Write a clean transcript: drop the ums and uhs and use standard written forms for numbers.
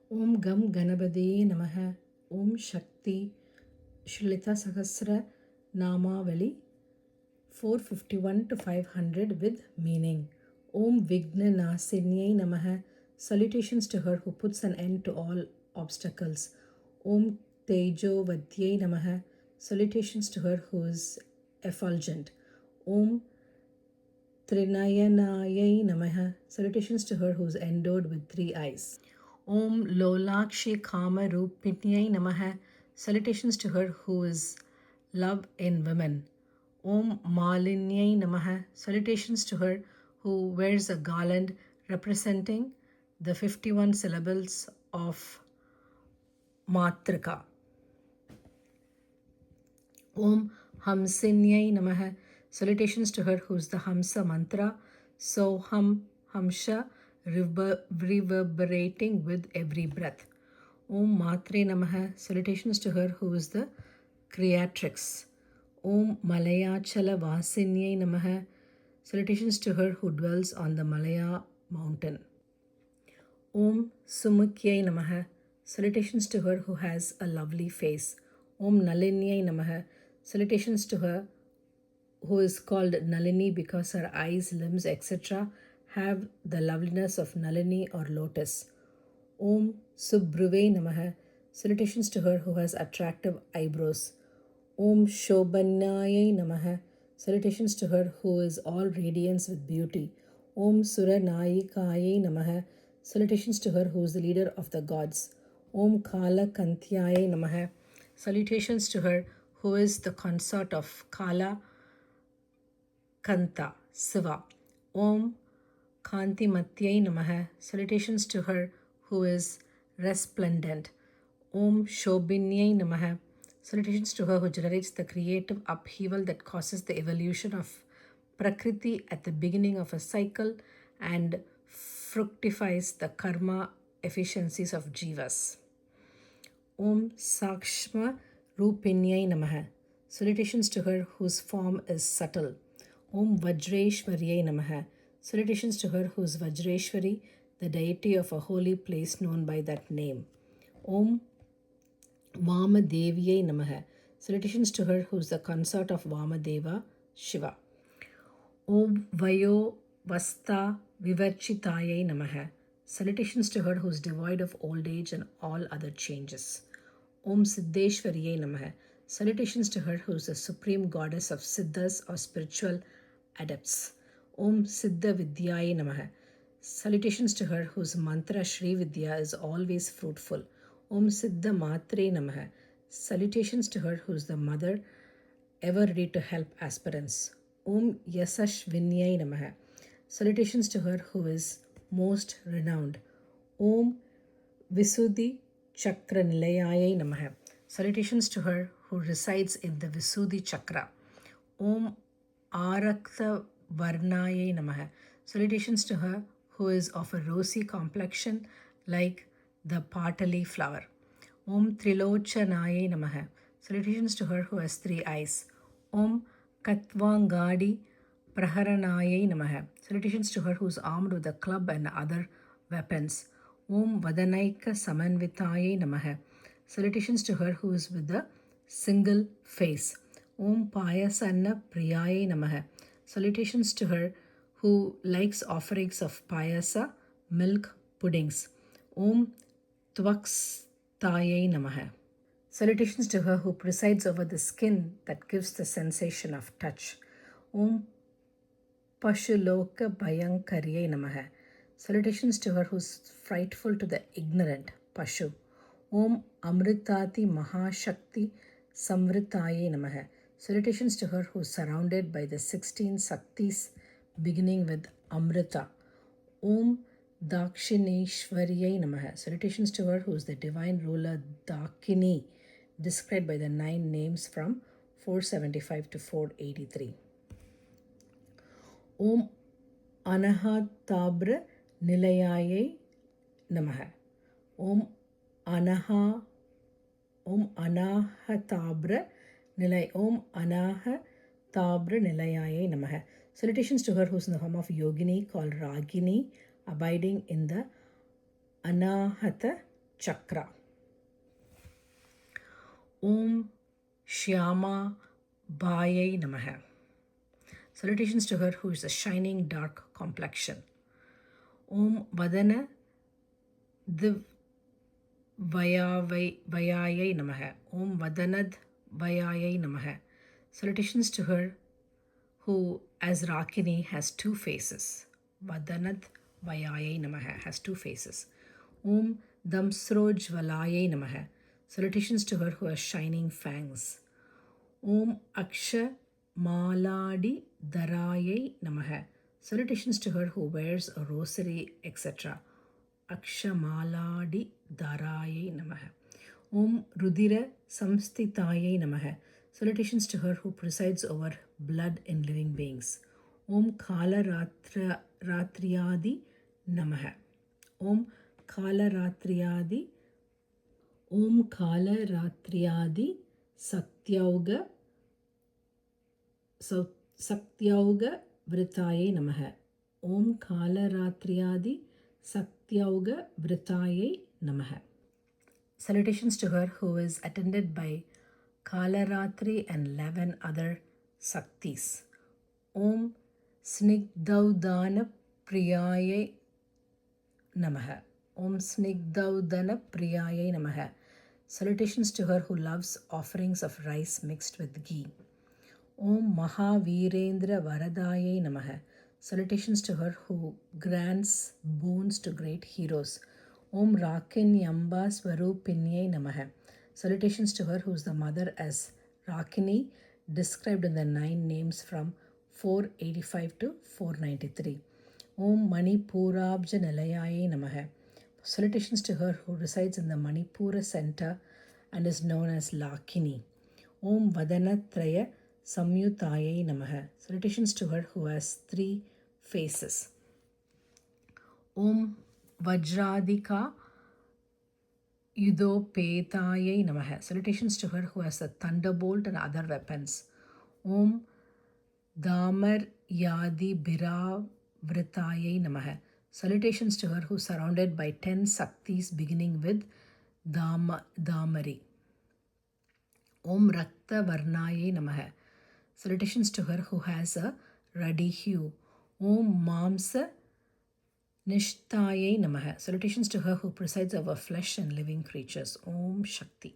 Om Gam Ganapataye Namaha. Om Shakti Shlita Sahasra Namavali 451 to 500 with meaning. Om Vigna Nasinyai Namaha. Salutations to her who puts an end to all obstacles. Om Tejo Vadyai Namaha. Salutations to her who is effulgent. Om Trinayanayai Namaha. Salutations to her who is endowed with 3 eyes. Om Lolakshi Kama Rupinyai Namaha. Salutations to her who is love in women. Om Malinyai Namaha. Salutations to her who wears a garland representing the 51 syllables of Matrika. Om Hamsinyai Namaha. Salutations to her who is the Hamsa mantra. Soham Hamsha reverberating with every breath. Om Matre Namaha. Salutations to her who is the creatrix. Om Malayachala Vasinyai Namaha. Salutations to her who dwells on the Malaya mountain. Om Sumukyai Namaha. Salutations to her who has a lovely face. Om Nalinyai Namaha. Salutations to her who is called Nalini because her eyes, limbs, etc. have the loveliness of Nalini or lotus. Om Subhruve Namaha. Salutations to her who has attractive eyebrows. Om Shobhanayai Namaha. Salutations to her who is all radiance with beauty. Om Suranayikayai Namaha. Salutations to her who is the leader of the gods. Om Kala Kantyayai Namaha. Salutations to her who is the consort of Kala Kanta, Siva. Om Kantimatyai Namaha. Salutations to her who is resplendent. Om Shobhinyai Namaha. Salutations to her who generates the creative upheaval that causes the evolution of Prakriti at the beginning of a cycle and fructifies the karma efficiencies of jivas. Om Sakshma Rupinyai Namaha. Salutations to her whose form is subtle. Om Vajreshwariyai Namaha. Salutations to her who is Vajreshwari, the deity of a holy place known by that name. Om Vamadeviyai Namaha. Salutations to her who is the consort of Vamadeva, Shiva. Om Vayo Vasta Vivarchitayai Namaha. Salutations to her who is devoid of old age and all other changes. Om Siddheshwariyai Namaha. Salutations to her who is the supreme goddess of Siddhas or spiritual adepts. Om Siddha Vidyai Namaha. Salutations to her whose mantra Shri Vidya is always fruitful. Om Siddha Matre Namaha. Salutations to her who is the mother ever ready to help aspirants. Om Yasash Vinyai Namaha. Salutations to her who is most renowned. Om Visuddhi Chakra Nilayayai Namaha. Salutations to her who resides in the Visuddhi Chakra. Om Arakta Varnayai Namaha. Salutations to her who is of a rosy complexion like the Patali flower. Om Trilochanayai Namaha. Salutations to her who has 3 eyes. Om Katvangadi Praharanayai Namaha. Salutations to her who is armed with a club and other weapons. Om Vadanaika Samanvitayai Namaha. Salutations to her who is with a single face. Om Payasanna Priyayai Namaha. Salutations to her who likes offerings of payasa, milk, puddings. Om Tvakstayai Namaha. Salutations to her who presides over the skin that gives the sensation of touch. Om Pashuloka Bhayankariyai Namaha. Salutations to her who is frightful to the ignorant, Pashu. Om Amritati Mahashakti Samvritayai Namaha. Salutations to her who is surrounded by the 16 Saktis beginning with Amrita. Om Dakshineshwariyai Namaha. Salutations to her who is the divine ruler Dakini, described by the 9 names from 475 to 483. Om Anahatabra Nilayayai Namaha. Om Anahatabra Nilay. Om Anahatabra Nilayayai Namaha. Salutations to her who is in the form of Yogini called Ragini, abiding in the Anahata chakra. Om Shyama Bayai Namaha. Salutations to her who is a shining dark complexion. Om Vadana Div Vayayai Namaha. Om Vadanad Vayayai Namaha. Salutations to her who, as Rakini, has two faces. Vadanad Vayayai Namaha has two faces. Om Damsroj Valayai Namaha. Salutations to her who has shining fangs. Om Aksha Maladi Darayai Namaha. Salutations to her who wears a rosary, etc. Akshamaladi Darayai Namaha. Om Rudira Samstitayai Namaha. Salutations to her who presides over blood in living beings. Om Kala Ratriyadi Namaha. Om Kala Ratriyadi Satyauga Vritaye Namaha. Om Kala Ratriyadi Satyauga Vritaye Namaha. Salutations to her who is attended by Kalaratri and 11 other Saktis. Om Snigdhaudana Priyaye Namaha. Om Snigdhaudana Priyaye Namaha. Salutations to her who loves offerings of rice mixed with ghee. Om Mahavirendra Varadaye Namaha. Salutations to her who grants boons to great heroes. Om Rakinyamba Swarupinye Namaha. Salutations to her who is the mother as Rakini, described in the 9 names from 485 to 493. Om Manipurabja Nilayaye Namaha. Salutations to her who resides in the Manipura center and is known as Lakini. Om Vadanatraya Samyutaye Namaha. Salutations to her who has 3 faces. Om Vajradika Yudopetaye Namaha. Salutations to her who has a thunderbolt and other weapons. Om Damar Yadi Biravritaye Namaha. Salutations to her who is surrounded by 10 Saktis beginning with Damari. Om Rakta Varnaye Namaha. Salutations to her who has a ruddy hue. Om Mamsa Nishtaye Namaha. Salutations to her who presides over flesh and living creatures. Om Shakti.